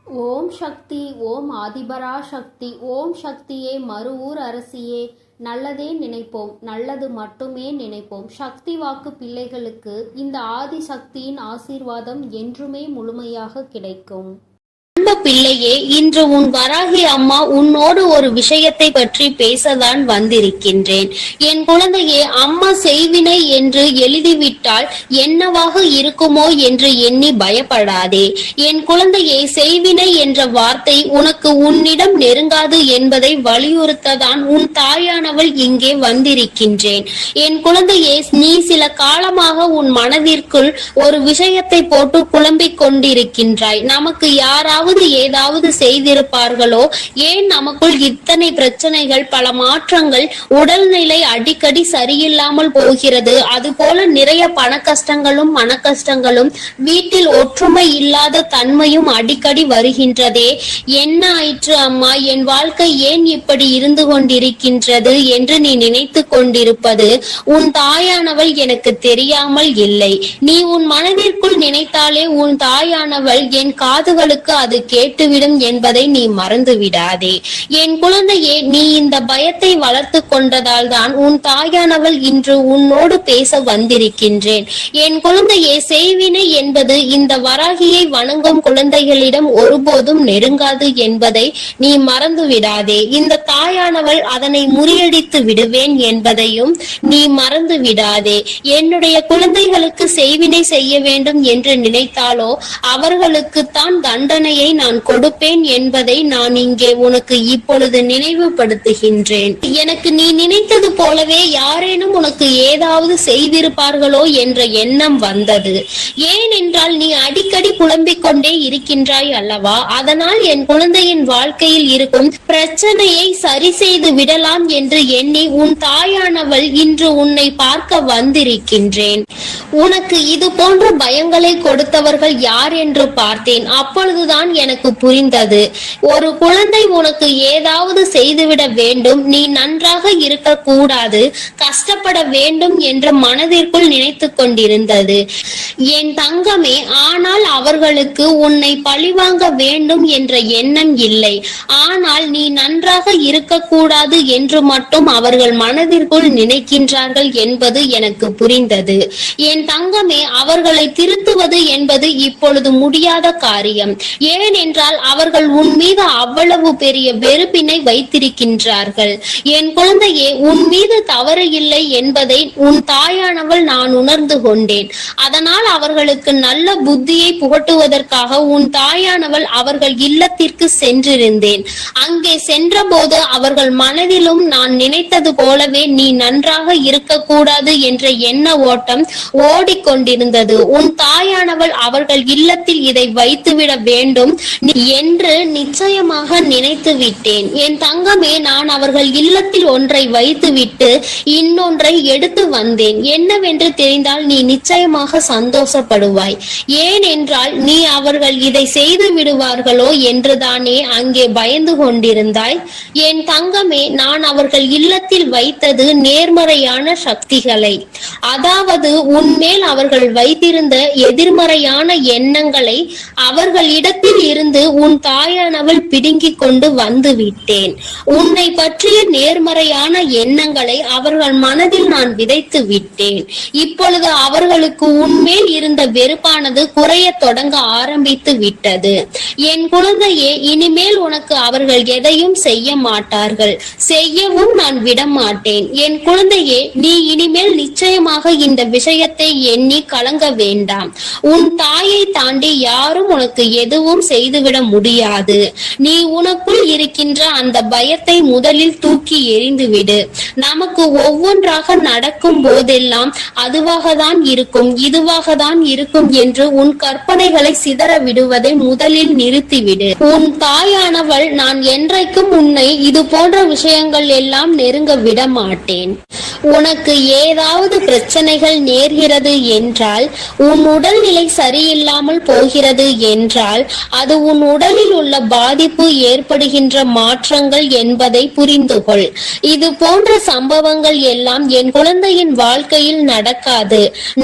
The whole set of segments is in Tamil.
ஓம் சக்தி, ஓம் ஆதிபரா சக்தி, ஓம் சக்தியே, மறுவூர் அரசியே. நல்லதே நினைப்போம், நல்லது மட்டுமே நினைப்போம். சக்தி வாக்கு பிள்ளைகளுக்கு இந்த ஆதி சக்தியின் ஆசீர்வாதம் என்றுமே முழுமையாக கிடைக்கும். அன்பு பிள்ளையே, இன்று உன் வராகி அம்மா உன்னோடு ஒரு விஷயத்தை பற்றி பேசதான் வந்திருக்கின்றேன். என் குழந்தையே, அம்மா செய்வினை என்று எழுதிவிட்டால் என்னவாக இருக்குமோ என்று எண்ணி பயப்படாதே. என் குழந்தையே, செய்வினை என்ற வார்த்தை உனக்கு உன்னிடம் நெருங்காது என்பதை வலியுறுத்ததான் உன் தாயானவள் இங்கே வந்திருக்கின்றேன். என் குழந்தையே, நீ சில காலமாக உன் மனதிற்குள் ஒரு விஷயத்தை போட்டு குழம்பிக் கொண்டிருக்கின்றாய். நமக்கு யாராவது ஏதாவது செய்திருப்பார்களோ, ஏன் நமக்குள் இத்தனை பிரச்சனைகள், பல மாற்றங்கள், உடல்நிலை அடிக்கடி சரியில்லாமல் போகிறது, அதுபோல நிறைய பண கஷ்டங்களும் மன கஷ்டங்களும், வீட்டில் ஒற்றுமை இல்லாத தன்மையும் அடிக்கடி வருகின்றதே, என்ன ஆயிற்று அம்மா, என் வாழ்க்கை ஏன் இப்படி இருந்து கொண்டிருக்கின்றது என்று நீ நினைத்து கொண்டிருப்பது உன் தாயானவள் எனக்கு தெரியாமல் இல்லை. நீ உன் மனதிற்குள் நினைத்தாலே உன் தாயானவள் என் காதுகளுக்கு அது கேட்டுவிடும் என்பதை நீ மறந்து விடாதே. என் குழந்தையே, நீ இந்த பயத்தை வளர்த்து கொண்டதால் தான் உன் தாயானவள் இன்று உன்னோடு பேச வந்திருக்கின்றேன். என் குழந்தையே, செய்வினை என்பது இந்த வராகியை வணங்கும் குழந்தைகளிடம் ஒருபோதும் நெருங்காது என்பதை நீ மறந்து விடாதே. இந்த தாயானவள் அதனை முறியடித்து விடுவேன் என்பதையும் நீ மறந்து விடாதே. என்னுடைய குழந்தைகளுக்கு செய்வினை செய்ய வேண்டும் என்று நினைத்தாலோ அவர்களுக்குத்தான் தண்டனையை நான் கொடுப்பேன் என்பதை நான் இங்கே உனக்கு இப்பொழுது நினைவுபடுத்துகின்றேன். எனக்கு நீ நினைத்தது போலவே யாரேனும் உனக்கு ஏதாவது செய்திருப்பார்களோ என்ற எண்ணம் வந்தது. ஏனென்றால் நீ அடிக்கடி புலம்பிக் கொண்டே இருக்கின்றாய் அல்லவா? அதனால் என் குழந்தையின் வாழ்க்கையில் இருக்கும் பிரச்சனையை சரி செய்து விடலாம் என்று எண்ணி உன் தாயானவள் இன்று உன்னை பார்க்க வந்திருக்கின்றேன். உனக்கு இது போன்ற பயங்களை கொடுத்தவர்கள் யார் என்று பார்த்தேன். அப்பொழுதுதான் எனக்கு புரிந்தது, ஒரு குழந்தை உனக்கு ஏதாவது செய்துவிட வேண்டும், நீ நன்றாக இருக்க கூடாது, கஷ்டப்பட வேண்டும் என்று மனதிற்குள் நினைத்து கொண்டிருந்தது என் தங்கமே. ஆனால் அவர்களுக்கு உன்னை பழிவாங்க வேண்டும் என்ற எண்ணம் இல்லை. ஆனால் நீ நன்றாக இருக்கக்கூடாது என்று மட்டும் அவர்கள் மனதிற்குள் நினைக்கின்றார்கள் என்பது எனக்கு புரிந்தது. என் தங்கமே, அவர்களை திருத்துவது என்பது இப்பொழுது முடியாத காரியம். ஏனென்றால் அவர்கள் உன் மீது அவ்வளவு பெரிய வெறுப்பினை வைத்திருக்கின்றார்கள். என் குழந்தையே, உன் மீது தவறு இல்லை என்பதை உன் தாயானவள் நான் உணர்ந்து கொண்டேன். அதனால் அவர்களுக்கு நல்ல புத்தியை புகட்டுவதற்காக உன் தாயானவள் அவர்கள் இல்லத்திற்கு சென்றிருந்தேன். அங்கே சென்ற போது அவர்கள் மனதிலும் நான் நினைத்தது போலவே நீ நன்றாக இருக்கக்கூடாது என்ற எண்ண ஓட்டம் ஓடிக்கொண்டிருந்தது. உன் தாயானவள் அவர்கள் இல்லத்தில் இதை வைத்துவிட வேண்டும் என்று நிச்சயமாக நினைத்து விட்டேன். என் தங்கமே, நான் அவர்கள் இல்லத்தில் ஒன்றை வைத்துவிட்டு இன்னொன்றை எடுத்து வந்தேன். என்னவென்று தெரிந்தால் நீ நிச்சயமாக சந்தோஷப்படுவாய். ஏனென்றால் நீ அவர்கள் இதை செய்து விடுவார்களோ என்றுதானே அங்கே பயந்து கொண்டிருந்தாய். என் தங்கமே, நான் அவர்கள் இல்லத்தில் வைத்தது நேர்மறையான சக்திகளை, அதாவது உன்மேல் அவர்கள் வைத்திருந்த எதிர்மறையான எண்ணங்களை அவர்களிடத்தில் இருந்து உன் தாயானவள் பிடுங்கிக் கொண்டு வந்து விட்டேன். உன்னை பற்றிய நேர்மறையான எண்ணங்களை அவர்கள் மனதில் நான் விதைத்து விட்டேன். இப்பொழுது அவர்களுக்கு உன்மேல் இருந்த வெறுப்பானது குறைய தொடங்க ஆரம்பித்து விட்டது. என் குழந்தையே, இனிமேல் உனக்கு அவர்கள் எதையும் செய்ய மாட்டார்கள், செய்யவும் நான் விட மாட்டேன். என் குழந்தையே, நீ இனிமேல் நிச்சயமாக இந்த விஷயத்தை எண்ணி கலங்க வேண்டாம். உன் தாயை தாண்டி யாரும் உனக்கு எதுவும் செய்துவிட முடியாது. நீ உனக்குள் இருக்கின்ற அந்த பயத்தை முதலில் தூக்கி எறிந்துவிடு. நமக்கு ஒவ்வொன்றாக நடக்கும் போதெல்லாம் அதுவாக தான் இருக்கும், இதுவாக தான் இருக்கும் என்று உன் கற்பனைகளை சிதற விடுவதை முதலில் நிறுத்திவிடு. உன் தாயானவள் நான் என்றைக்கும் உன்னை இது போன்ற விஷயங்கள் எல்லாம் நெருங்க விட மாட்டேன். உனக்கு ஏதாவது பிரச்சனைகள் நேர்கிறது என்றால், உன் உடல்நிலை சரியில்லாமல் போகிறது என்றால், அது உன் உடலில் உள்ள பாதிப்பு ஏற்படுகின்ற மாற்றங்கள் என்பதை புரிந்து கொள். இது போன்ற சம்பவங்கள் எல்லாம் என் குழந்தையின் வாழ்க்கையில் நடக்காது,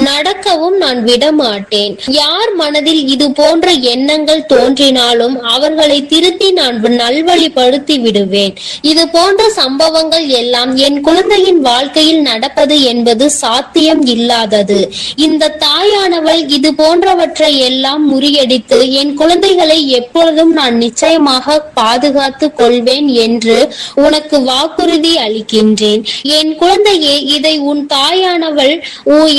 நடக்கவும் நான் விடமாட்டேன். யார் மனதில் இது போன்ற எண்ணங்கள் தோன்றினாலும் அவர்களை திருத்தி நான் நல்வழிப்படுத்தி விடுவேன். இது போன்ற சம்பவங்கள் எல்லாம் என் குழந்தையின் வாழ்க்கையில் நடப்பது என்பது சாத்தியம் இல்லாதது. இந்த தாயானவள் இது போன்றவற்றை எல்லாம் முறியடித்து என் குழந்தைகளை எப்பொழுதும் நான் நிச்சயமாக பாதுகாத்து கொள்வேன் என்று உனக்கு வாக்குறுதி அளிக்கின்றேன். என் குழந்தையே, இதை உன் தாயானவள்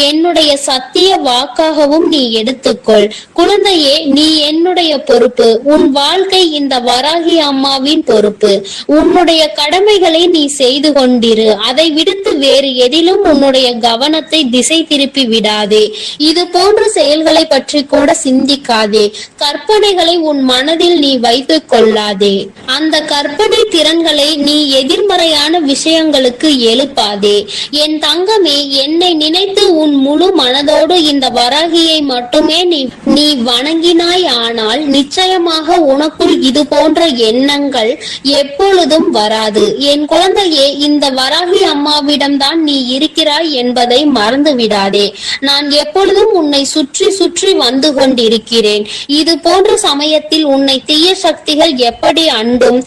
என்னுடைய சத்திய வாக்காகவும் நீ எடுத்துக்கொள். குழந்தையே, நீ என்னுடைய பொறுப்பு. உன் வாழ்க்கை இந்த வராகி அம்மாவின் பொறுப்பு. உன்னுடைய கடமைகளை நீ செய்து கொண்டிரு. அதை விடுத்து வேறு எதிலும் உன்னுடைய கவனத்தை திசை திருப்பி விடாதே. இது போன்ற செயல்களை பற்றி கூட சிந்திக்காதே. கற்பனைகளை உன் மனதில் நீ வைத்துக் கொள்ளாதே. அந்த கற்பனை திறன்களை நீ எதிர்மறையான விஷயங்களுக்கு எழுப்பாதே. என் தங்கமே, என்னை நினைத்து உன் முழு மனதோடு இந்த வராகியை மட்டுமே நீ வணங்கினாய். ஆனால் நிச்சயமாக உனக்குள் இது போன்ற எண்ணங்கள் எப்பொழுதும் வராது. என் குழந்தையே, இந்த வராகி அம்மாவிடம்தான் நீ இருக்கிறாய் என்பதை மறந்து விடாதே. நான் எப்பொழுதும் உன்னை சுற்றி சுற்றி வந்து கொண்டிருக்கிறேன். இது போன்ற சமயத்தில் உன்னை தீய சக்திகள் எப்படி அண்டும்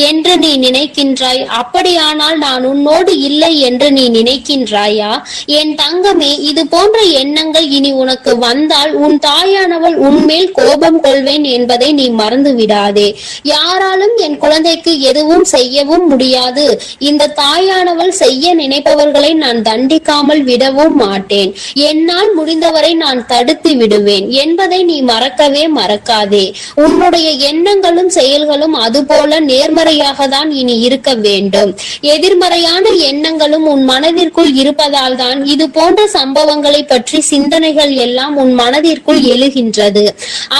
என்று நீ நினைக்கின்றாய். அப்படியானால் நான் உன்னோடு இல்லை என்று நீ நினைக்கின்றாயா? என் தங்கமே, இது போன்ற எண்ணங்கள் இனி உனக்கு வந்தால் உன் தாயானவள் உன்மேல் கோபம் கொள்வேன் என்பதை நீ மறந்து விடாதே. யாராலும் என் குழந்தைக்கு எதுவும் செய்யவும் முடியாது. இந்த தாயானவள் செய்ய நினைப்பவர்களை நான் தண்டிக்காமல் விடவும் மாட்டேன். என்னால் முடிந்தவரை நான் தடுத்து விடுவேன் என்பதை நீ மறக்கவே மறக்காதே. உன்னுடைய எண்ணங்களும் செயல்களும் அதுபோல நேர்மறையாக தான் இனி இருக்க வேண்டும். எதிர்மறையான எண்ணங்களும் உன் மனதிற்குள் இருப்பதால் தான் இது போன்ற சம்பவங்களை பற்றி சிந்தனைகள் எல்லாம் உன் மனதிற்குள் எழுகின்றது.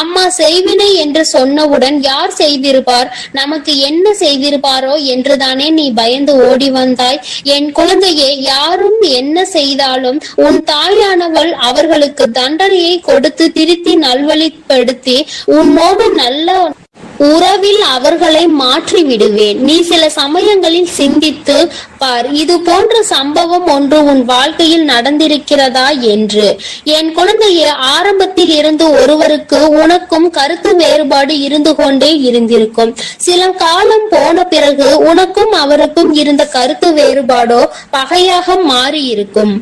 அம்மா செய்வினை என்று சொன்னவுடன் யார் செய்திருப்பார், நமக்கு என்ன செய்திருப்பாரோ என்றுதானே நீ பயந்து ஓடி வந்தாய். என் குழந்தையே, யாரும் என்ன செய்தாலும் உன் தாயானவள் அவர்களுக்கு தண்டனையை கொடுத்து திருத்தி நல்வழிப்படுத்தி உன்னோடு நல்ல உறவில் அவர்களை மாற்றி விடுவேன். நீ சில சமயங்களில் சிந்தித்து பார், இது போன்ற சம்பவம் ஒன்று உன் வாழ்க்கையில் நடந்திருக்கிறதா என்று. என் குழந்தைய, ஆரம்பத்தில் இருந்து ஒருவருக்கு உனக்கும் கருத்து வேறுபாடு இருந்து கொண்டே இருந்திருக்கும். சில காலம் போன பிறகு உனக்கும் அவருக்கும் இருந்த கருத்து வேறுபாடோ பகையாக மாறி இருக்கும்.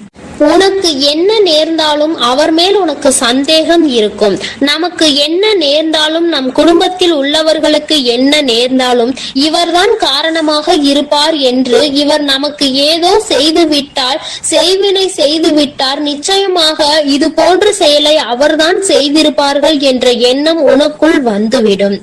உனக்கு என்ன நேர்ந்தாலும் அவர் மேல் உனக்கு சந்தேகம் இருக்கும். நமக்கு என்ன நேர்ந்தாலும், நம் குடும்பத்தில் உள்ளவர்களுக்கு என்ன நேர்ந்தாலும் இவர்தான் காரணமாக இருப்பார் என்று, இவர் நமக்கு ஏதோ செய்து விட்டால், செய்வினை செய்து விட்டார், நிச்சயமாக இது போன்ற செயலை அவர்தான் செய்திருப்பார்கள் என்ற எண்ணம் உனக்குள் வந்துவிடும்.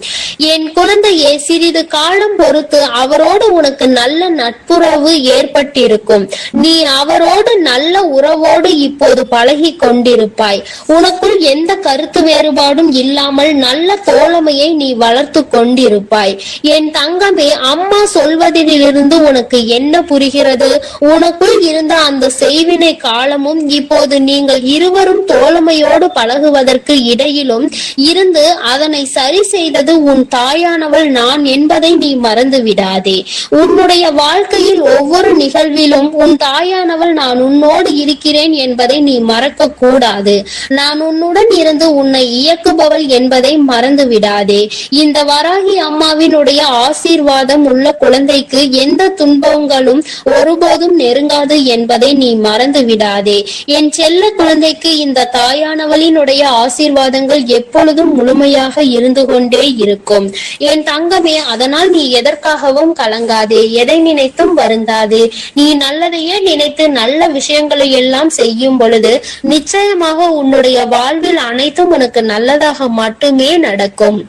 என் குழந்தையே, சிறிது காலம் பொறுத்து அவரோடு உனக்கு நல்ல நட்புறவு ஏற்பட்டிருக்கும். நீ அவரோடு நல்ல உறவோடு இப்போது பழகி கொண்டிருப்பாய். உனக்குள் எந்த கருத்து வேறுபாடும் இல்லாமல் நல்ல தோழமையை நீ வளர்த்து கொண்டிருப்பாய். என் தங்கமே, அம்மா சொல்வதிலிருந்து உனக்கு என்ன புரிகிறது? உனக்குள் இருந்த அந்த செய்வினை காலமும் இப்போது நீங்கள் இருவரும் தோழமையோடு பழகுவதற்கு இடையிலும் இருந்து அதனை சரி செய்தது உன் தாயானவள் நான் என்பதை நீ மறந்து விடாதே. உன்னுடைய வாழ்க்கையில் ஒவ்வொரு நிகழ்விலும் உன் தாயானவள் நான் உன்னோடு இருக்கிறேன் என்பதை நீ மறக்க கூடாது. நான் உன்னுடன் இருந்து உன்னை இயக்குபவள் என்பதை மறந்து விடாதே. இந்த வராகி அம்மாவினுடைய ஆசீர்வாதம் உள்ள குழந்தைக்கு எந்த துன்பங்களும் ஒருபோதும் நெருங்காது என்பதை நீ மறந்து விடாதே. என் செல்ல குழந்தைக்கு இந்த தாயானவளினுடைய ஆசீர்வாதங்கள் எப்பொழுதும் முழுமையாக இருந்து கொண்டே இருக்கும். என் தங்கமே, அதனால் நீ எதற்காகவும் கலங்காதே, எதை நினைத்தும் வருந்தாதே. நீ நல்லதையே நினைத்து நல்ல விஷயங்களை எல்லாம் செய்யும் பொழுது நிச்சயமாக உன்னுடைய வாழ்வில் அனைத்தும் உனக்கு நல்லதாக மட்டுமே நடக்கும்.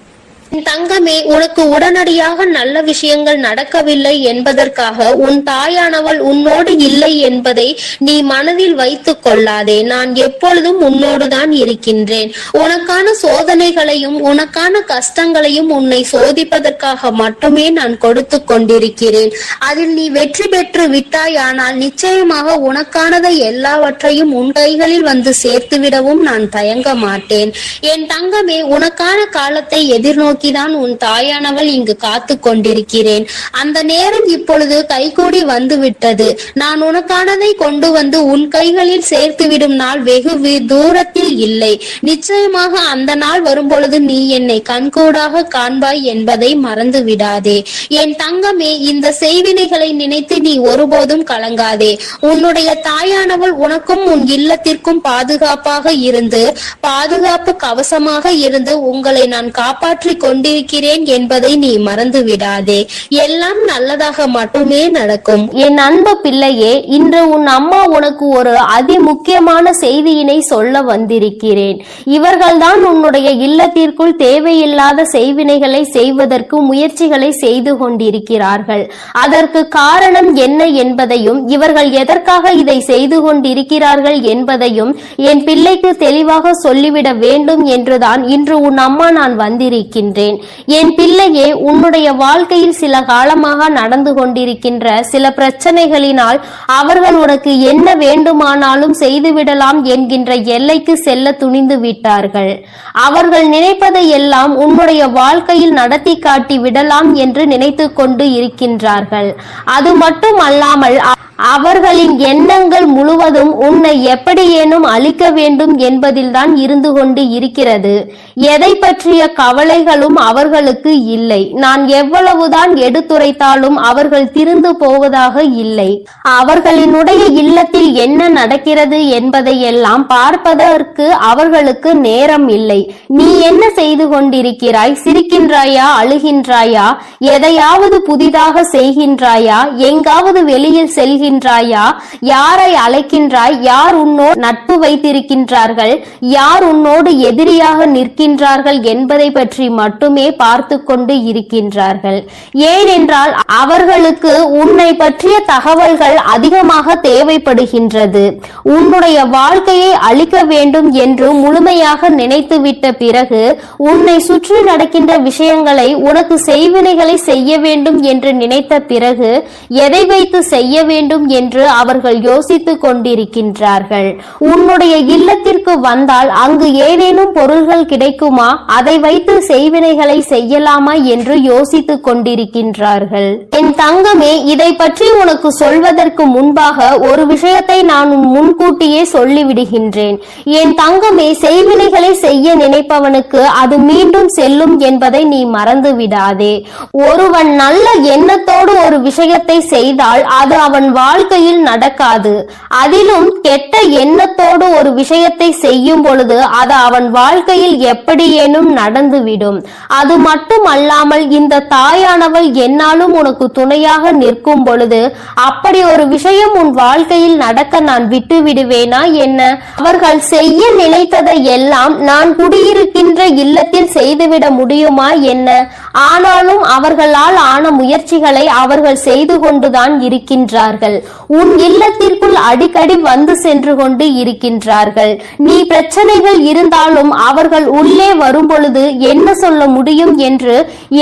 தங்கமே, உனக்கு உடனடியாக நல்ல விஷயங்கள் நடக்கவில்லை என்பதற்காக உன் தாயானவள் உன்னோடு இல்லை என்பதை நீ மனதில் வைத்துக் கொள்ளாதே. நான் எப்பொழுதும் உன்னோடுதான் இருக்கின்றேன். உனக்கான சோதனைகளையும் உனக்கான கஷ்டங்களையும் உன்னை சோதிப்பதற்காக மட்டுமே நான் கொடுத்து கொண்டிருக்கிறேன். அதில் நீ வெற்றி பெற்று விட்டாயானால் நிச்சயமாக உனக்கானதை எல்லாவற்றையும் உன் கைகளில் வந்து சேர்த்து விடவும் நான் தயங்க மாட்டேன். என் தங்கமே, உனக்கான காலத்தை எதிர்நோக்கி நோக்கிதான் உன் தாயானவள் இங்கு காத்து கொண்டிருக்கிறேன். அந்த நேரம் இப்பொழுது கைகூடி வந்து விட்டது. நான் உனக்கானதை கொண்டு வந்து உன் கைகளில் சேர்த்துவிடும் நாள் வெகு தூரத்தில் இல்லை. நிச்சயமாக அந்த நாள் வரும்பொழுது நீ என்னை கண்கூடாக காண்பாய் என்பதை மறந்து விடாதே. என் தங்கமே, இந்த செய்வினைகளை நினைத்து நீ ஒருபோதும் கலங்காதே. உன்னுடைய தாயானவள் உனக்கும் உன் இல்லத்திற்கும் பாதுகாப்பாக இருந்து, பாதுகாப்பு கவசமாக இருந்து உங்களை நான் காப்பாற்றிக் கொண்டிருக்கிறேன் என்பதை நீ மறந்து விடாதே. எல்லாம் நல்லதாக மட்டுமே நடக்கும். என் அன்பு பிள்ளையே, இன்று உன் அம்மா உனக்கு ஒரு அதிமுக்கியமான செய்தியினை சொல்ல வந்திருக்கிறேன். இவர்கள்தான் உன்னுடைய இல்லத்திற்குள் தேவையில்லாத செய்வினைகளை செய்வதற்கு முயற்சிகளை செய்து கொண்டிருக்கிறார்கள். அதற்கு காரணம் என்ன என்பதையும் இவர்கள் எதற்காக இதை செய்து கொண்டிருக்கிறார்கள் என்பதையும் என் பிள்ளைக்கு தெளிவாக சொல்லிவிட வேண்டும் என்றுதான் இன்று உன் அம்மா நான் வந்திருக்கின்றேன். என் பிள்ளையே, உன்னுடைய வாழ்க்கையில் சில காலமாக நடந்து கொண்டிருக்கின்ற சில பிரச்சனைகளினால் அவர்கள் உனக்கு என்ன வேண்டுமானாலும் செய்துவிடலாம் என்கின்ற எல்லைக்கு செல்ல துணிந்து விட்டார்கள். அவர்கள் நினைப்பதை எல்லாம் உன்னுடைய வாழ்க்கையில் நடத்தி காட்டி விடலாம் என்று நினைத்து கொண்டு இருக்கின்றார்கள். அது மட்டும் அல்லாமல் அவர்களின் எண்ணங்கள் முழுவதும் உன்னை எப்படியேனும் அழிக்க வேண்டும் என்பதில்தான் இருந்து கொண்டு இருக்கிறது. எதை பற்றிய கவலைகளும் அவர்களுக்கு இல்லை. நான் எவ்வளவுதான் எடுத்துரைத்தாலும் அவர்கள் திருந்து போவதாக இல்லை. அவர்களினுடைய இல்லத்தில் என்ன நடக்கிறது என்பதை எல்லாம் பார்ப்பதற்கு அவர்களுக்கு நேரம் இல்லை. நீ என்ன செய்து கொண்டிருக்கிறாய்? சிரிக்கின்றாயா? அழுகின்றாயா? எதையாவது புதிதாக செய்கின்றாயா? எங்காவது வெளியில் செல்கின்றாயா? யாரை அழைக்கின்றாய்? யார் உன்னோடு நட்பு வைத்திருக்கின்றார்கள்? யார் உன்னோடு எதிரியாக நிற்கின்றார்கள் என்பதை பற்றி மட்டுமே பார்த்து கொண்டு இருக்கின்றார்கள். ஏனென்றால் அவர்களுக்கு உன்னை பற்றிய தகவல்கள் அதிகமாக தேவைப்படுகின்றது. உன்னுடைய வாழ்க்கையை அழிக்க வேண்டும் என்று முழுமையாக நினைத்துவிட்ட பிறகு உன்னை சுற்றி நடக்கின்ற விஷயங்களை, உனக்கு செய்வினைகளை செய்ய வேண்டும் என்று நினைத்த பிறகு எதை வைத்து செய்ய வேண்டும் என்று அவர்கள் யோசித்துக் கொண்டிருக்கின்றார்கள். உன்னுடைய இல்லத்திற்கு வந்தால் அங்கு ஏதேனும் பொருள்கள் கிடைக்குமா, அதை வைத்து செய்வினைகளை செய்யலாமா என்று யோசித்துக் கொண்டிருக்கின்றார்கள். என் தங்கமே, இதை பற்றி உனக்கு சொல்வதற்கு முன்பாக ஒரு விஷயத்தை நான் முன்கூட்டியே சொல்லிவிடுகின்றேன். என் தங்கமே, செய்வினைகளை செய்ய நினைப்பவனுக்கு அது மீண்டும் செல்லும் என்பதை நீ மறந்து விடாதே. ஒருவன் நல்ல எண்ணத்தோடு ஒரு விஷயத்தை செய்தால் அது அவன் வாழ்க்கையில் நடக்காது. அதிலும் கெட்ட எண்ணத்தோடு ஒரு விஷயத்தை செய்யும் பொழுது அது அவன் வாழ்க்கையில் எப்படியேனும் நடந்துவிடும். அது மட்டும் அல்லாமல் இந்த தாயானவள் என்னாலும் உனக்கு துணையாக நிற்கும் பொழுது அப்படி ஒரு விஷயம் உன் வாழ்க்கையில் நடக்க நான் விட்டு விடுவேனா என்ன? அவர்கள் செய்ய நினைத்ததை எல்லாம் நான் குடியிருக்கின்ற இல்லத்தில் செய்துவிட முடியுமா என்ன? ஆனாலும் அவர்களால் ஆன முயற்சிகளை அவர்கள் செய்து கொண்டுதான் இருக்கின்றார்கள். உன் இல்லத்திற்குள் அடிக்கடி வந்து சென்று கொண்டு இருக்கின்றார்கள். நீ பிரச்சனைகள் இருந்தாலும் அவர்கள் உள்ளே வரும் பொழுது என்ன சொல்ல முடியும் என்று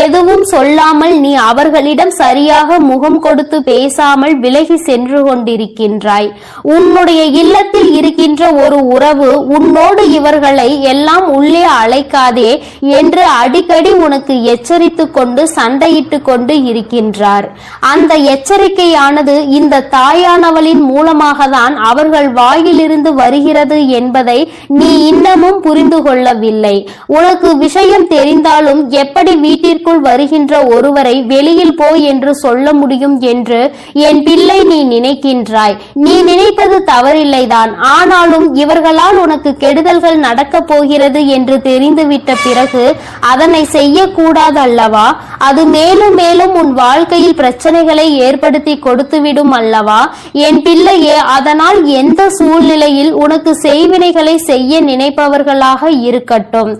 எதுவும் சொல்லாமல் நீ அவர்களிடம் சரியாக முகம் கொடுத்து பேசாமல் விலகி சென்று கொண்டிருக்கின்றாய். உன்னுடைய இல்லத்தில் இருக்கின்ற ஒரு உறவு உன்னோடு இவர்களை எல்லாம் உள்ளே அழைக்காதே என்று அடிக்கடி உனக்கு எச்சரித்து கொண்டு சண்டையிட்டு கொண்டு இருக்கின்றார். அந்த எச்சரிக்கையானது இந்த தாயானவளின் மூலமாக தான் அவர்கள் வாயிலிருந்து வருகிறது என்பதை நீ இன்னமும் புரிந்து கொள்ளவில்லை. உனக்கு விஷயம் தெரிந்தாலும் எப்படி வீட்டிற்குள் வருகின்ற ஒருவரை வெளியில் போ என்று சொல்ல முடியும் என்று என் பிள்ளை நீ நினைக்கின்றாய். நீ நினைப்பது தவறில்லைதான். ஆனாலும் இவர்களால் உனக்கு கெடுதல்கள் நடக்கப் போகிறது என்று தெரிந்துவிட்ட பிறகு அதனை செய்யக்கூடாது அல்லவா? அது மேலும் மேலும் உன் வாழ்க்கையில் பிரச்சனைகளை ஏற்படுத்தி கொடுத்துவிடும் அல்லவா? என் பிள்ளையே, அதனால் எந்த சூழ்நிலையில் உனக்கு செய்வினைகளை செய்ய நினைப்பவர்களாக இருக்கட்டும்,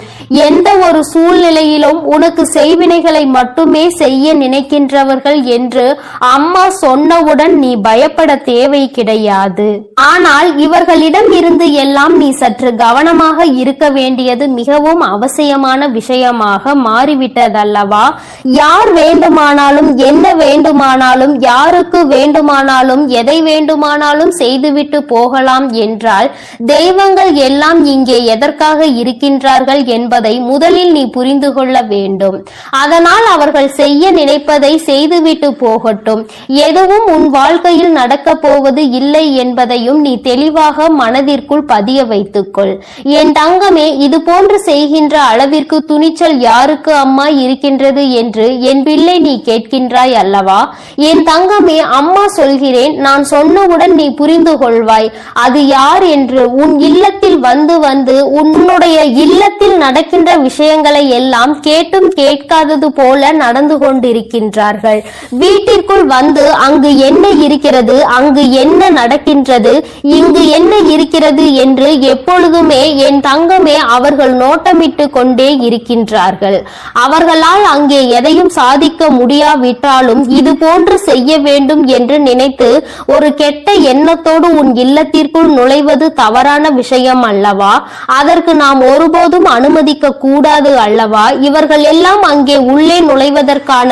எந்த ஒரு சூழ்நிலையிலும் உனக்கு செய்வினைகளை மட்டுமே செய்ய நினைக்கின்றவர்கள் என்று அம்மா சொன்னவுடன் நீ பயப்பட தேவை கிடையாது. ஆனால் இவர்களிடம் இருந்து எல்லாம் நீ சற்று கவனமாக இருக்க வேண்டியது மிகவும் அவசியமான விஷயமாக மாறிவிட்டதல்லவா? யார் வேண்டுமானாலும் என்ன வேண்டுமானாலும் யாருக்கு வேண்டுமானாலும் எதை வேண்டுமானாலும் செய்துவிட்டு போகலாம் என்றால் தெய்வங்கள் எல்லாம் இங்கே எதற்காக இருக்கின்றார்கள் என்பதை முதலில் நீ புரிந்து கொள்ள வேண்டும். அதனால் அவர்கள் செய்ய நினைப்பதை செய்துவிட்டு போகட்டும். எதுவும் உன் வாழ்க்கையில் நடக்கப் போவது இல்லை என்பதையும் நீ தெளிவாக மனதிற்குள் பதிய வைத்துக்கொள். என் தங்கமே, இது போன்று செய்கின்ற அளவிற்கு துணிச்சல் யாருக்கு அம்மா இருக்கின்றது என்று என் பிள்ளை நீ கேட்கின்றாய் அல்லவா? என் தங்கமே, அம்மா சொல்கிறேன், நான் சொன்னவுடன் நீ புரிந்து கொள்வாய் அது யார் என்று. உன் இல்லத்தில் வந்து வந்து உன்னுடைய இல்லத்தில் நடக்கின்ற விஷயங்களை எல்லாம் கேட்டும் கேட்காதது போல நடந்து கொண்டிருக்கின்றார்கள். வீட்டிற்குள் வந்து அங்கு என்ன இருக்கிறது, அங்கு என்ன நடக்கின்றது, இங்கு என்ன இருக்கிறது என்று எப்பொழுதுமே என் தங்கமே அவர்கள் நோட்டமிட்டு கொண்டே இருக்கின்றார்கள். அவர்களால் அங்கே எதையும் சாதிக்க முடியாவிட்டாலும் இது போன்று செய்ய வேண்டும் என்று நினைத்து ஒரு கெட்ட எண்ணத்தோடு உன் இல்லத்திற்குள் நுழைவது தவறான விஷயம் அல்லவா? அதற்கு நாம் ஒருபோதும் அனுமதிக்க கூடாது அல்லவா? இவர்கள் எல்லாம் அங்கே உள்ளே நுழைவதற்கான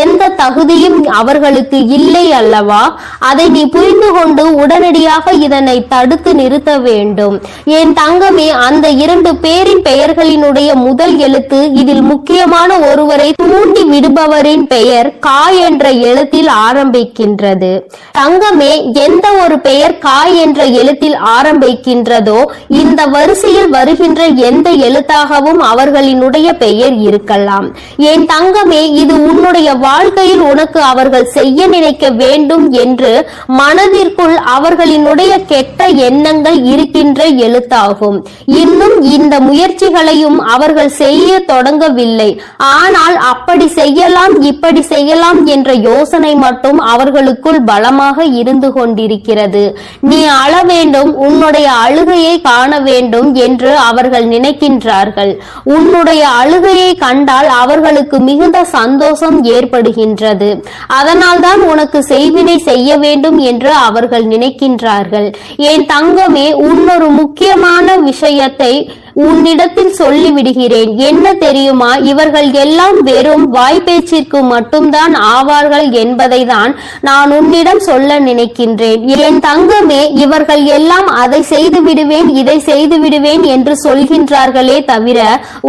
எந்த தகுதியும் அவர்களுக்கு இல்லை அல்லவா? அதை நீ புரிந்து கொண்டு உடனடியாக இதனை தடுத்து நிறுத்த வேண்டும். என் தங்கமே, அந்த 2 பேரின் பெயர்களினுடைய முதல் எழுத்து இதில் முக்கியமான ஒருவரை தூண்டி விடுபவரின் பெயர் கா என்ற எழுத்தில் ஆரம்பிக்கின்றது. தங்கமே, எந்த ஒரு பெயர் கா என்ற எழுத்தில் ஆரம்பிக்கின்றதோ இந்த வரிசையில் வருகின்ற எந்த எழுத்தாகவும் அவர்களினுடைய பெயர் இருக்கலாம். என் தங்கமே, இது உன்னுடைய வாழ்க்கையில் உனக்கு அவர்கள் செய்ய நினைக்க வேண்டும் என்று மனதிற்குள் அவர்களினுடைய கெட்ட எண்ணங்கள் இருக்கின்ற எழுத்தாகும். இன்னும் இந்த முயற்சிகளையும் அவர்கள் செய்ய தொடங்கவில்லை. ஆனால் அப்படி செய்யலாம் இப்படி செய்யலாம் என்ற யோசனை மட்டும் அவர்களுக்குள் பலமாக இருந்து கொண்டிருக்கிறது. நீ அழ வேண்டும், உன்னுடைய அழுகையை காண வேண்டும் என்று அவர்கள் நினைக்கின்றார்கள். உன்னுடைய அழுகையை கண்டால் அவர்களுக்கு மிகுந்த சந்தோஷம் ஏற்படுகின்றது. அதனால்தான் உனக்கு செய்வினை செய்ய வேண்டும் என்று அவர்கள் நினைக்கின்றார்கள். என் தங்கமே, இன்னொரு முக்கியமான விஷயத்தை உன்னிடத்தில் சொல்லிவிடுகிறேன். என்ன தெரியுமா? இவர்கள் எல்லாம் வெறும் வாய்ப்பேச்சிற்கு மட்டும்தான் ஆவார்கள் என்பதை தான் நான் உன்னிடம் சொல்ல நினைக்கின்றேன். என் தங்கமே, இவர்கள் எல்லாம் அதை செய்து விடுவேன் இதை செய்து விடுவேன் என்று சொல்கின்றார்களே தவிர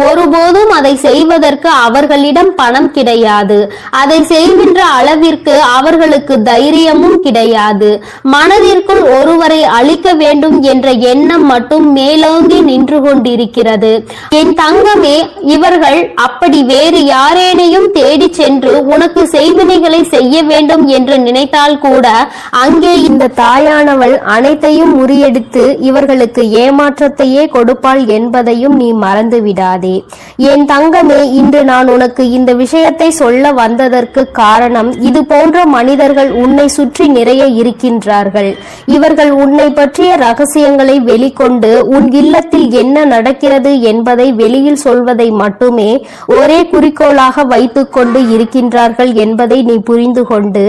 ஒருபோதும் அதை செய்வதற்கு அவர்களிடம் பணம் கிடையாது. அதை செய்கின்ற அளவிற்கு அவர்களுக்கு தைரியமும் கிடையாது. மனதிற்குள் ஒருவரை அழிக்க வேண்டும் என்ற எண்ணம் மட்டும் மேலோங்கி நின்று கொண்டிருக்கிறது. என் தங்கமே, இவர்கள் அப்படி வேறு யாரேனையும் தேடி சென்று உனக்கு செய்வினைகளை செய்ய வேண்டும் என்று நினைத்தால் கூட அங்கே இந்த தாயானவள் அனைத்தையும் முறியடித்து இவர்களுக்கு ஏமாற்றத்தையே கொடுப்பாள் என்பதையும் நீ மறந்து விடாதே. என் தங்கமே, இன்று நான் உனக்கு இந்த விஷயத்தை சொல்ல வந்ததற்கு காரணம், இது போன்ற மனிதர்கள் உன்னை சுற்றி நிறைய இருக்கின்றார்கள். இவர்கள் உன்னை பற்றிய ரகசியங்களை வெளிக்கொண்டு உன் இல்லத்தில் என்ன நடக்கிறது என்பதை வெளியில் சொல்வதை மட்டுமே ஒரே குறிக்கோளாக வைத்துக் கொண்டு இருக்கின்றார்கள் என்பதை நீ புரிந்து கொண்டு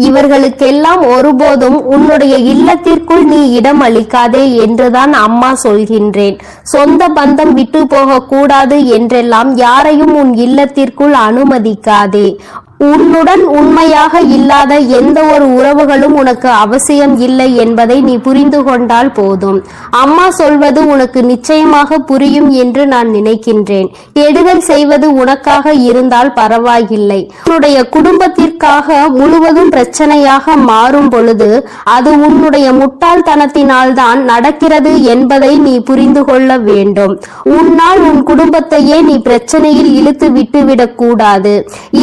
இவர்களுக்கெல்லாம் ஒருபோதும் உன்னுடைய இல்லத்திற்குள் நீ இடம் அளிக்காதே என்றுதான் அம்மா சொல்கின்றேன். சொந்த பந்தம் விட்டு போக கூடாது என்றெல்லாம் யாரையும் உன் இல்லத்திற்குள் அனுமதிக்காதே. உன்னுடன் உண்மையாக இல்லாத எந்த ஒரு உறவுகளும் உனக்கு அவசியம் இல்லை என்பதை நீ புரிந்து கொண்டால் போதும். அம்மா சொல்வது உனக்கு நிச்சயமாக புரியும் என்று நான் நினைக்கின்றேன். கெடுதல் செய்வது உனக்காக இருந்தால் பரவாயில்லை. உன்னுடைய குடும்பத்திற்காக முழுவதும் பிரச்சனையாக மாறும் பொழுது அது உன்னுடைய முட்டாள்தனத்தினால் தான் நடக்கிறது என்பதை நீ புரிந்து கொள்ள வேண்டும். உன்னால் உன் குடும்பத்தையே நீ பிரச்சனையில் இழுத்து விட்டுவிடக் கூடாது.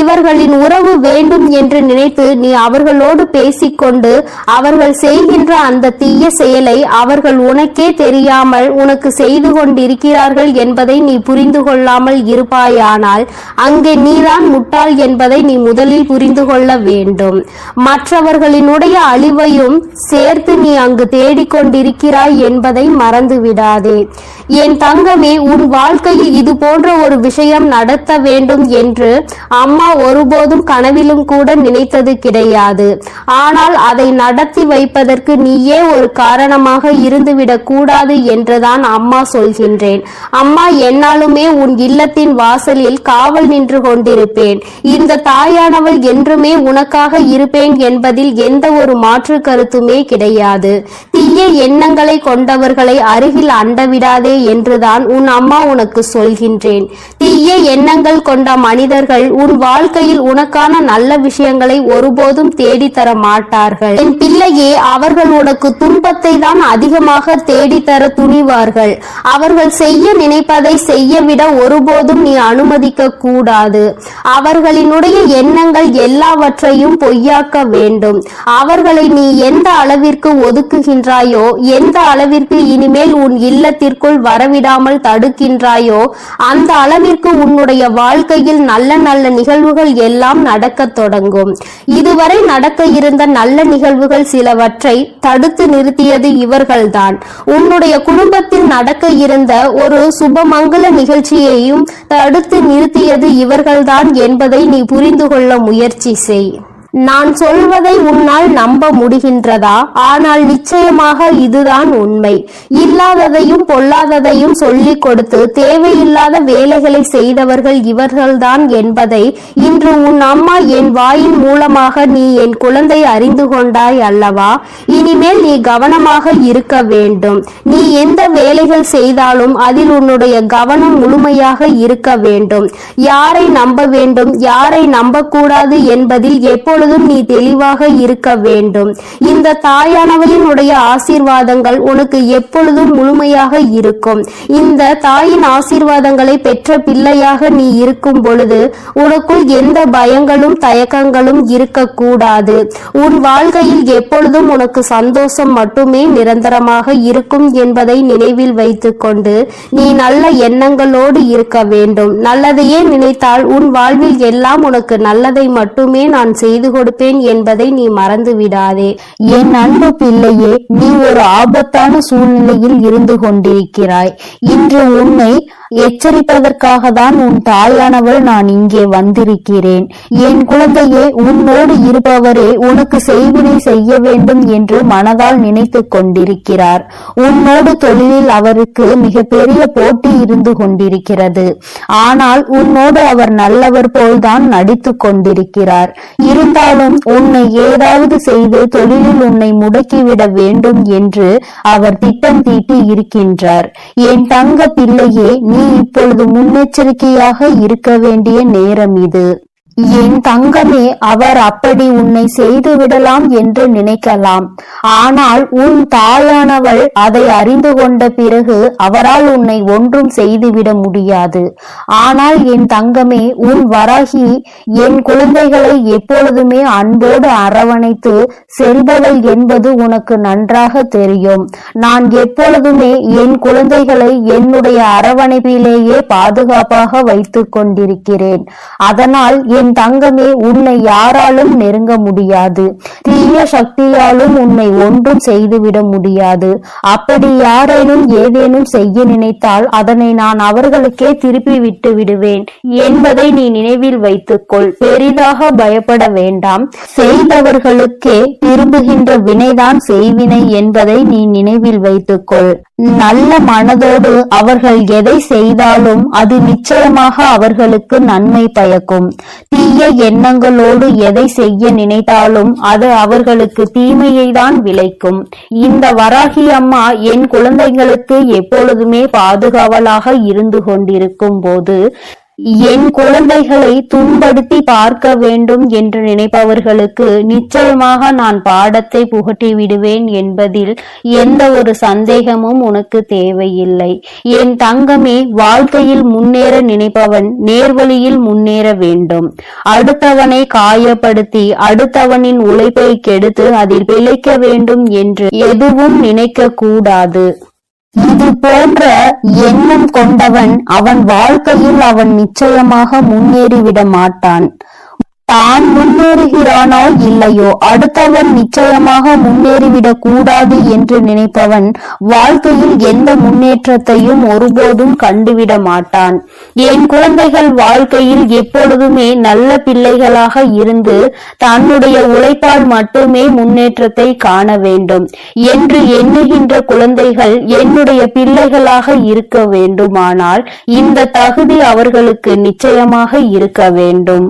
இவர்களின் உறவு வேண்டும் என்று நினைத்து நீ அவர்களோடு பேசிக்கொண்டு அவர்கள் செய்கின்ற அந்த தீய செயலை அவர்கள் உனக்கே தெரியாமல் உனக்கு செய்து கொண்டிருக்கிறார்கள் என்பதை நீ புரிந்து கொள்ளாமல் இருப்பாயானால் அங்கே நீதான் முட்டாள் என்பதை நீ முதலில் புரிந்து கொள்ள வேண்டும். மற்றவர்களினுடைய அழிவையும் சேர்த்து நீ அங்கு தேடிக்கொண்டிருக்கிறாய் என்பதை மறந்து விடாதே. என் தங்கமே, உன் வாழ்க்கையில் இது போன்ற ஒரு விஷயம் நடத்த வேண்டும் என்று அம்மா ஒருபோதும் ஒருபோதும் கனவிலும் கூட நினைத்தது கிடையாது. ஆனால் அதை நடத்தி வைப்பதற்கு நீயே ஒரு காரணமாக இருந்துவிடக் கூடாது என்றுதான் அம்மா சொல்கின்றேன். அம்மா, என்னாலுமே உன் இல்லத்தின் வாசலில் காவல் நின்று கொண்டிருப்பேன். இந்த தாயானவள் என்றுமே உனக்காக இருப்பேன் என்பதில் எந்த ஒரு மாற்று கருத்துமே கிடையாது. தீய எண்ணங்களை கொண்டவர்களை அருகில் அண்டவிடாதே என்றுதான் உன் அம்மா உனக்கு சொல்கின்றேன். தீய எண்ணங்கள் கொண்ட மனிதர்கள் உன் வாழ்க்கையில் உனக்கான நல்ல விஷயங்களை ஒருபோதும் தேடித்தர மாட்டார்கள். என் பிள்ளையே, அவர்கள் உனக்கு துன்பத்தை தான் அதிகமாக தேடித்தர துணிவார்கள். அவர்கள் செய்ய நினைப்பதை செய்யவிட ஒருபோதும் நீ அனுமதிக்க கூடாது. அவர்களினுடைய எண்ணங்கள் எல்லாவற்றையும் பொய்யாக்க வேண்டும். அவர்களை நீ எந்த அளவிற்கு ஒதுக்குகின்றாயோ, எந்த அளவிற்கு இனிமேல் உன் இல்லத்திற்குள் வரவிடாமல் தடுக்கின்றாயோ, அந்த அளவிற்கு உன்னுடைய வாழ்க்கையில் நல்ல நல்ல நிகழ்வுகள் எல்லாம் நடக்க தொடங்கும். இதுவரை நடக்க இருந்த நல்ல நிகழ்வுகள் சிலவற்றை தடுத்து நிறுத்தியது இவர்கள்தான். உன்னுடைய குடும்பத்தில் நடக்க இருந்த ஒரு சுபமங்கல நிகழ்ச்சியையும் தடுத்து நிறுத்தியது இவர்கள்தான் என்பதை நீ புரிந்து கொள்ள முயற்சி செய். நான் சொல்வதை உன்னால் நம்ப முடிகின்றதா? ஆனால் நிச்சயமாக இதுதான் உண்மை. இல்லாததையும் பொல்லாததையும் சொல்லிக் கொடுத்து தேவையில்லாத வேலைகளை செய்தவர்கள் இவர்கள்தான் என்பதை இன்று உன் அம்மா என் வாயின் மூலமாக நீ என் குழந்தை அறிந்து கொண்டாய் அல்லவா? இனிமேல் நீ கவனமாக இருக்க வேண்டும். நீ எந்த வேலைகள் செய்தாலும் அதில் உன்னுடைய கவனம் முழுமையாக இருக்க வேண்டும். யாரை நம்ப வேண்டும், யாரை நம்பக்கூடாது என்பதில் எப்பொழுதும் நீ தெளிவாக இருக்க வேண்டும். இந்த தாயானவளினுடைய ஆசீர்வாதங்கள் உனக்கு எப்பொழுதும் முழுமையாக இருக்கும். இந்த தாயின் ஆசீர்வாதங்களை பெற்ற பிள்ளையாக நீ இருக்கும் பொழுது உனக்குள் எந்த பயங்களும் தயக்கங்களும் இருக்கக்கூடாது. உன் வாழ்க்கையில் எப்பொழுதும் உனக்கு சந்தோஷம் மட்டுமே நிரந்தரமாக இருக்கும் என்பதை நினைவில் வைத்துக் கொண்டு நீ நல்ல எண்ணங்களோடு இருக்க வேண்டும். நல்லதையே நினைத்தால் உன் வாழ்வில் எல்லாம் உனக்கு நல்லதை மட்டுமே நான் செய்து கொடுப்பேன் என்பதை நீ மறந்து விடாதே. என் அன்பு பிள்ளையே, நீ ஒரு ஆபத்தான சூழ்நிலையில் இருந்து கொண்டிருக்கிறாய். இன்று உன்னை எச்சரிப்பதற்காக தான் உன் தாயானவள் நான் இங்கே வந்திருக்கிறேன். என் குழந்தையே, உன்னோடு இருப்பவரே உனக்கு செய்வினை செய்ய வேண்டும் என்று மனதால் நினைத்து கொண்டிருக்கிறார். உன்னோடு தொழிலில் அவருக்கு மிகப்பெரிய போட்டி இருந்து கொண்டிருக்கிறது. ஆனால் உன்னோடு அவர் நல்லவர் போல்தான் நடித்து கொண்டிருக்கிறார். இருந்தாலும் உன்னை ஏதாவது செய்து தொழிலில் உன்னை முடக்கிவிட வேண்டும் என்று அவர் திட்டம் தீட்டி இருக்கின்றார். என் தங்க பிள்ளையே, நீ இப்பொழுது முன்னெச்சரிக்கையாக இருக்க வேண்டிய நேரம் இது. என் தங்கமே, அவர் அப்படி உன்னை செய்து விடலாம் என்று நினைக்கலாம். ஆனால் உன் தாயானவள் அதை அறிந்து கொண்ட பிறகு அவரால் உன்னை ஒன்றும் செய்துவிட முடியாது. ஆனால் என் தங்கமே, உன் வராகி என் குழந்தைகளை எப்பொழுதுமே அன்போடு அரவணைத்து செல்பவள் என்பது உனக்கு நன்றாக தெரியும். நான் எப்பொழுதுமே என் குழந்தைகளை என்னுடைய அரவணைப்பிலேயே பாதுகாப்பாக வைத்துக் கொண்டிருக்கிறேன். அதனால் என் தங்கமே, உன்னை யாராலும் நெருங்க முடியாது. தீய சக்தியாலும் உன்னை ஒன்றும் செய்துவிட முடியாது. அப்படி யாரேனும் ஏதேனும் செய்ய நினைத்தால் அதனை நான் அவர்களுக்கே திருப்பி விட்டு விடுவேன் என்பதை நீ நினைவில் வைத்துக்கொள். பெரிதாக பயப்பட வேண்டாம். செய்தவர்களுக்கே திரும்புகின்ற வினைதான் செய்வினை என்பதை நீ நினைவில் வைத்துக்கொள். நல்ல மனதோடு அவர்கள் எதை செய்தாலும் அது நிச்சயமாக அவர்களுக்கு நன்மை பயக்கும். தீய எண்ணங்களோடு எதை செய்ய நினைத்தாலும் அது அவர்களுக்கு தீமையை தான் விளைக்கும். இந்த வராகி அம்மா என் குழந்தைகளுக்கு எப்பொழுதுமே பாதுகாவலாக இருந்து கொண்டிருக்கும் போது என் குழந்தைகளை துன்படுத்தி பார்க்க வேண்டும் என்று நினைப்பவர்களுக்கு நிச்சயமாக நான் பாடத்தை புகட்டி விடுவேன் என்பதில் எந்த ஒரு சந்தேகமும் உனக்கு தேவையில்லை. என் தங்கமே, வாழ்க்கையில் முன்னேற நினைப்பவன் நேர்வழியில் முன்னேற வேண்டும். அடுத்தவனை காயப்படுத்தி அடுத்தவனின் உழைப்பை கெடுத்து அதில் பிழைக்க வேண்டும் என்று எதுவும் நினைக்க கூடாது. இது போன்ற எண்ணம் கொண்டவன் அவன் வாழ்க்கையில் அவன் நிச்சயமாக முன்னேறிவிட மாட்டான். தான் முன்னேறுகிறானோ இல்லையோ அடுத்தவன் நிச்சயமாக முன்னேறிவிடக் கூடாது என்று நினைப்பவன் வாழ்க்கையில் எந்த முன்னேற்றத்தையும் ஒருபோதும் கண்டுவிட மாட்டான். என் குழந்தைகள் வாழ்க்கையில் எப்பொழுதுமே நல்ல பிள்ளைகளாக இருந்து தன்னுடைய உழைப்பால் மட்டுமே முன்னேற்றத்தை காண வேண்டும் என்று எண்ணுகின்ற குழந்தைகள் என்னுடைய பிள்ளைகளாக இருக்க வேண்டுமானால் இந்த தகுதி அவர்களுக்கு நிச்சயமாக இருக்க வேண்டும்.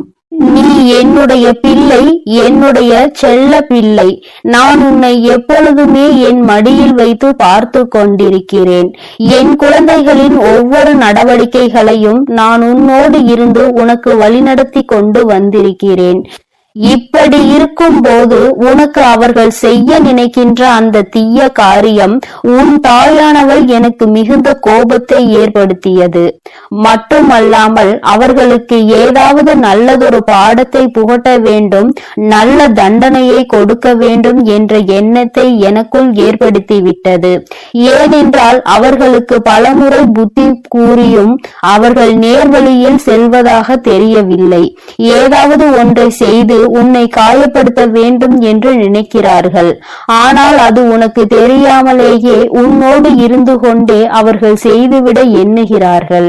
நீ என்னுடைய பிள்ளை, என்னுடைய செல்ல பிள்ளை. நான் உன்னை எப்பொழுதுமே என் மடியில் வைத்து பார்த்து கொண்டிருக்கிறேன். என் குழந்தைகளின் ஒவ்வொரு நடவடிக்கைகளையும் நான் உன்னோடு இருந்து உனக்கு வழிநடத்தி கொண்டு வந்திருக்கிறேன். இப்படி இருக்கும் போது உனக்கு அவர்கள் செய்ய நினைக்கின்ற அந்த தீய காரியம் உன் தாயானவள் எனக்கு மிகுந்த கோபத்தை ஏற்படுத்தியது மட்டுமல்லாமல் அவர்களுக்கு ஏதாவது நல்லதொரு பாடத்தை புகட்ட வேண்டும், நல்ல தண்டனையை கொடுக்க வேண்டும் என்ற எண்ணத்தை எனக்குள் ஏற்படுத்திவிட்டது. ஏனென்றால் அவர்களுக்கு பலமுறை புத்தி கூறியும் அவர்கள் நேர்வழியில் செல்வதாக தெரியவில்லை. ஏதாவது ஒன்றை செய்து உன்னை காயப்படுத்த வேண்டும் என்று நினைக்கிறார்கள். ஆனால் அது உனக்கு தெரியாமலேயே உன்னோடு இருந்து கொண்டே அவர்கள் செய்துவிட எண்ணுகிறார்கள்.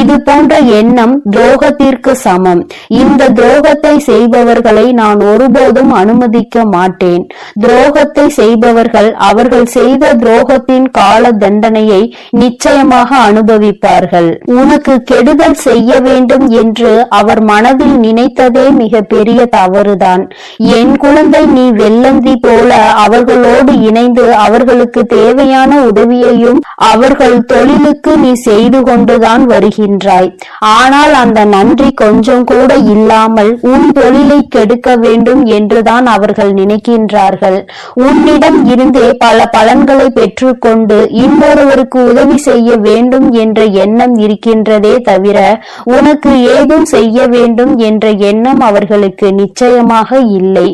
இது போன்ற எண்ணம் துரோகத்திற்கு சமம். இந்த துரோகத்தை செய்பவர்களை நான் ஒருபோதும் அனுமதிக்க மாட்டேன். துரோகத்தை செய்பவர்கள் அவர்கள் செய்த துரோகத்தின் கால தண்டனையை நிச்சயமாக அனுபவிப்பார்கள். உனக்கு கெடுதல் செய்ய வேண்டும் என்று அவர் மனதில் நினைத்ததே மிக பெரிய தவறுதான். என் குழந்தை, நீ வெள்ளந்தி போல அவர்களோடு இணைந்து அவர்களுக்கு தேவையான உதவியையும் அவர்கள் தொழிலுக்கு நீ செய்து கொண்டுதான் வருகின்றாய். ஆனால் அந்த நன்றி கொஞ்சம் கூட இல்லாமல் உன் தொழிலை கெடுக்க வேண்டும் என்றுதான் அவர்கள் நினைக்கின்றார்கள். உன்னிடம் இருந்தே பல பலன்களை பெற்றுக்கொண்டு இன்னொருவருக்கு உதவி செய்ய வேண்டும் என்ற எண்ணம் இருக்கின்றதே தவிர உனக்கு ஏதும் செய்ய வேண்டும் என்ற எண்ணம் அவர்களுக்கு நிச்சயமாக இல்லை.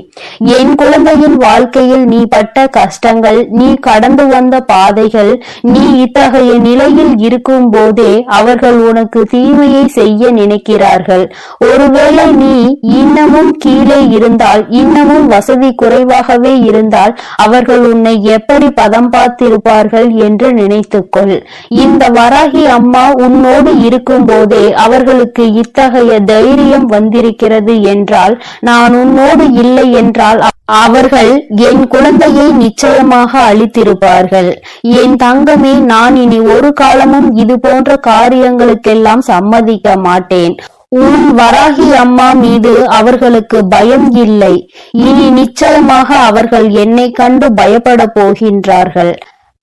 என் குழந்தையின் வாழ்க்கையில் நீ பட்ட கஷ்டங்கள், நீ கடந்து வந்த பாதைகள், நீ இத்தகைய நிலையில் இருக்கும் போதே அவர்கள் உனக்கு தீமையை செய்ய நினைக்கிறார்கள். ஒருவேளை நீ இன்னமும் கீழே இருந்தால், இன்னமும் வசதி குறைவாகவே இருந்தால் அவர்கள் உன்னை எப்படி பதம் பார்த்திருப்பார்கள் என்று நினைத்துக்கொள். இந்த வராகி அம்மா உன்னோடு இருக்கும் போதே அவர்களுக்கு இத்தகைய தைரியம் வந்திருக்கிறது என்றால், நான் உன்னோடு இல்லை என்றால் அவர்கள் என் குழந்தையை நிச்சயமாக அழித்திருப்பார்கள். என் தங்கமே, நான் இனி ஒரு காலமும் இது போன்ற காரியங்களுக்கெல்லாம் சம்மதிக்க மாட்டேன். உன் வராகி அம்மா மீது அவர்களுக்கு பயம் இல்லை. இனி நிச்சயமாக அவர்கள் என்னை கண்டு பயப்பட போகின்றார்கள்.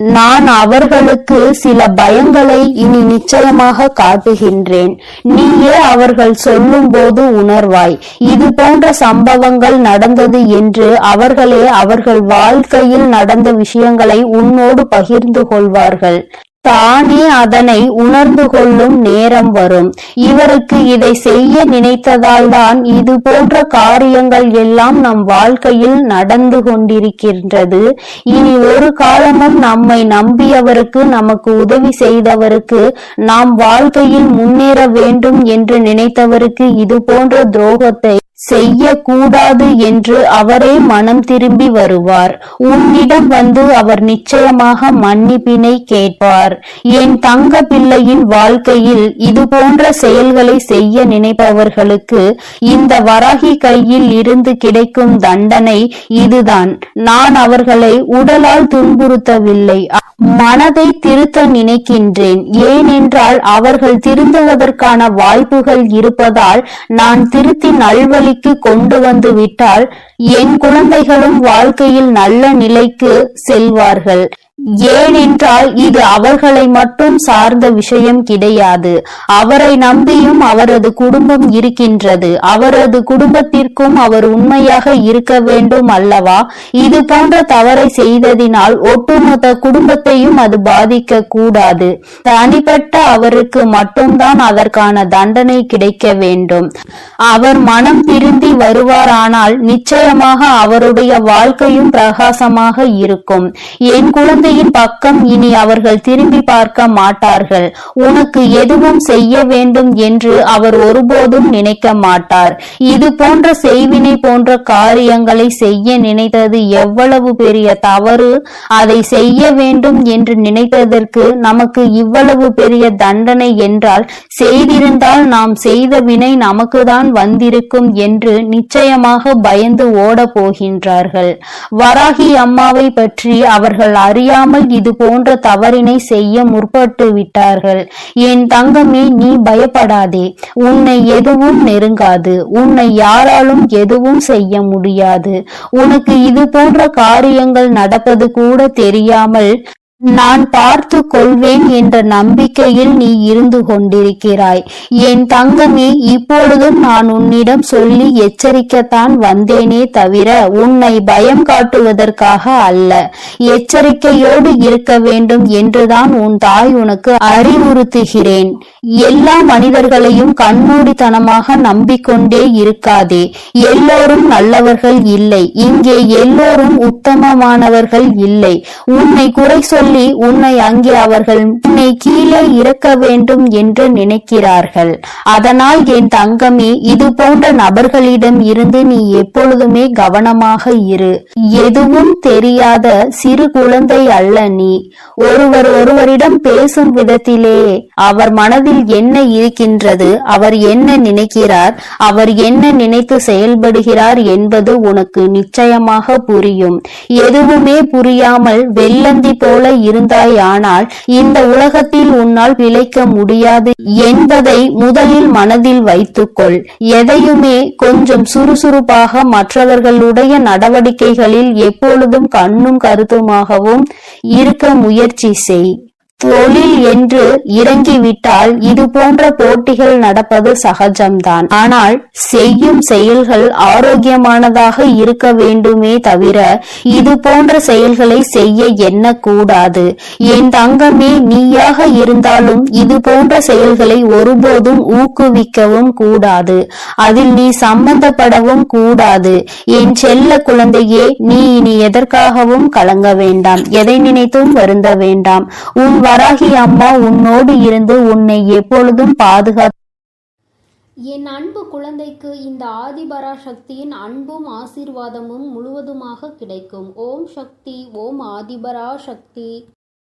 நான் அவர்களுக்கு சில பயங்களை இனி நிச்சயமாக காட்டுகின்றேன். நீயே அவர்கள் சொல்லும் போது உணர்வாய். இது போன்ற சம்பவங்கள் நடந்தது என்று அவர்களே அவர்கள் வாழ்க்கையில் நடந்த விஷயங்களை உன்னோடு பகிர்ந்து கொள்வார்கள். தானே அதனை உணர்ந்து கொள்ளும் நேரம் வரும். இவருக்கு இதை செய்ய நினைத்ததால் தான் இது போன்ற காரியங்கள் எல்லாம் நம் வாழ்க்கையில் நடந்து கொண்டிருக்கின்றது. இனி ஒரு காலமும் நம்மை நம்பியவருக்கு, நமக்கு உதவி செய்தவருக்கு, நாம் வாழ்க்கையில் முன்னேற வேண்டும் என்று நினைத்தவருக்கு இது போன்ற துரோகத்தை செய்யக்கூடாது என்று அவரே மனம் திரும்பி வருவார். உன்னிடம் வந்து அவர் நிச்சயமாக மன்னிப்பினை கேட்பார். என் தங்க பிள்ளையின் வாழ்க்கையில் இது போன்ற செயல்களை செய்ய நினைப்பவர்களுக்கு இந்த வராகி கையில் இருந்து கிடைக்கும் தண்டனை இதுதான். நான் அவர்களை உடலால் துன்புறுத்தவில்லை, மனதை திருத்த நினைக்கின்றேன். ஏனென்றால் அவர்கள் திருந்துவதற்கான வாய்ப்புகள் இருப்பதால் நான் திருத்தி நல்வழிக்கு கொண்டு வந்து விட்டால் என் குழந்தைகளும் வாழ்க்கையில் நல்ல நிலைக்கு செல்வார்கள். ஏனென்றால் இது அவர்களை மட்டும் சார்ந்த விஷயம் கிடையாது. அவரை நம்பியும் அவரது குடும்பம் இருக்கின்றது. அவரது குடும்பத்திற்கும் அவர் உண்மையாக இருக்க வேண்டும் அல்லவா? இது போன்ற தவறை செய்ததினால் ஒட்டுமொத்த குடும்பத்தையும் அது பாதிக்க கூடாது. தனிப்பட்ட அவருக்கு மட்டும்தான் அதற்கான தண்டனை கிடைக்க வேண்டும். அவர் மனம் திருந்தி வருவாரானால் நிச்சயமாக அவருடைய வாழ்க்கையும் பிரகாசமாக இருக்கும். என் குழந்தை குழந்தையின் பக்கம் இனி அவர்கள் திரும்பி பார்க்க மாட்டார்கள். உனக்கு எதுவும் செய்ய வேண்டும் என்று அவர் ஒருபோதும் நினைக்க மாட்டார். இது போன்ற செய்வினை போன்ற காரியங்களை செய்ய நினைத்தது எவ்வளவு பெரிய தவறு. அதை செய்ய வேண்டும் என்று நினைத்ததற்கு நமக்கு இவ்வளவு பெரிய தண்டனை என்றால், செய்திருந்தால் நாம் செய்த வினை நமக்குதான் வந்திருக்கும் என்று நிச்சயமாக பயந்து ஓட போகின்றார்கள். வராகி அம்மாவை பற்றி அவர்கள் அறியாமல் இது போன்ற தவறினை செய்ய முற்பட்டு விட்டார்கள். என் தங்கமே, நீ பயப்படாதே. உன்னை எதுவும் நெருங்காது. உன்னை யாராலும் எதுவும் செய்ய முடியாது. உனக்கு இது போன்ற காரியங்கள் நடப்பது கூட தெரியாமல் நான் பார்த்து கொள்வேன் என்ற நம்பிக்கையில் நீ இருந்து கொண்டிருக்கிறாய். என் தங்கமே, இப்பொழுதும் நான் உன்னிடம் சொல்லி எச்சரிக்கத்தான் வந்தேனே தவிர உன்னை பயம் காட்டுவதற்காக அல்ல. எச்சரிக்கையோடு இருக்க வேண்டும் என்றுதான் உன் தாய் உனக்கு அறிவுறுத்துகிறேன். எல்லா மனிதர்களையும் கண்மூடித்தனமாக நம்பிக்கொண்டே இருக்காதே. எல்லோரும் நல்லவர்கள் இல்லை. இங்கே எல்லோரும் உத்தமமானவர்கள் இல்லை. உன்னை குறை சொல்லி உன்னை அங்கே அவர்கள் உன்னை கீழே இறக்க வேண்டும் என்று நினைக்கிறார்கள். அதனால் என் தங்கமே, இது போன்ற நபர்களிடம் இருந்து நீ எப்பொழுதுமே கவனமாக இரு. எதுவும் தெரியாத சிறு குழந்தை அல்ல நீ. ஒருவரிடம் பேசும் விதத்திலே அவர் மனதில் என்ன இருக்கின்றது, அவர் என்ன நினைக்கிறார், அவர் என்ன நினைத்து செயல்படுகிறார் என்பது உனக்கு நிச்சயமாக புரியும். எதுவுமே புரியாமல் வெள்ளந்தி போல இருந்தாயானால் இந்த உலகத்தில் உன்னால் பிழைக்க முடியாது என்பதை முதலில் மனதில் வைத்துக்கொள். எதையுமே கொஞ்சம் சுறுசுறுப்பாக மற்றவர்களுடைய நடவடிக்கைகளில் எப்பொழுதும் கண்ணும் கருத்துமாகவும் இருக்க முயற்சி செய். தொழில் என்று இறங்கிவிட்டால் இது போன்ற போட்டிகள் நடப்பது சகஜம்தான். ஆனால் செய்யும் செயல்கள் ஆரோக்கியமானதாக இருக்க வேண்டுமே தவிர இது போன்ற செயல்களை செய்ய எண்ணக்கூடாது. என் தங்கமே, நீயாக இருந்தாலும் இது போன்ற செயல்களை ஒருபோதும் ஊக்குவிக்கவும் கூடாது. அதில் நீ சம்பந்தப்படவும் கூடாது. என் செல்ல குழந்தையே, நீ இனி எதற்காகவும் கலங்க வேண்டாம். எதை நினைத்தும் வருந்த வேண்டாம். உன் வராகி அம்மா உன்னோடு இருந்து உன்னை எப்பொழுதும் பாதுகாத்து என் அன்பு குழந்தைக்கு இந்த ஆதிபராசக்தியின் அன்பும் ஆசீர்வாதமும் முழுவதுமாக கிடைக்கும். ஓம் சக்தி, ஓம் ஆதிபராசக்தி.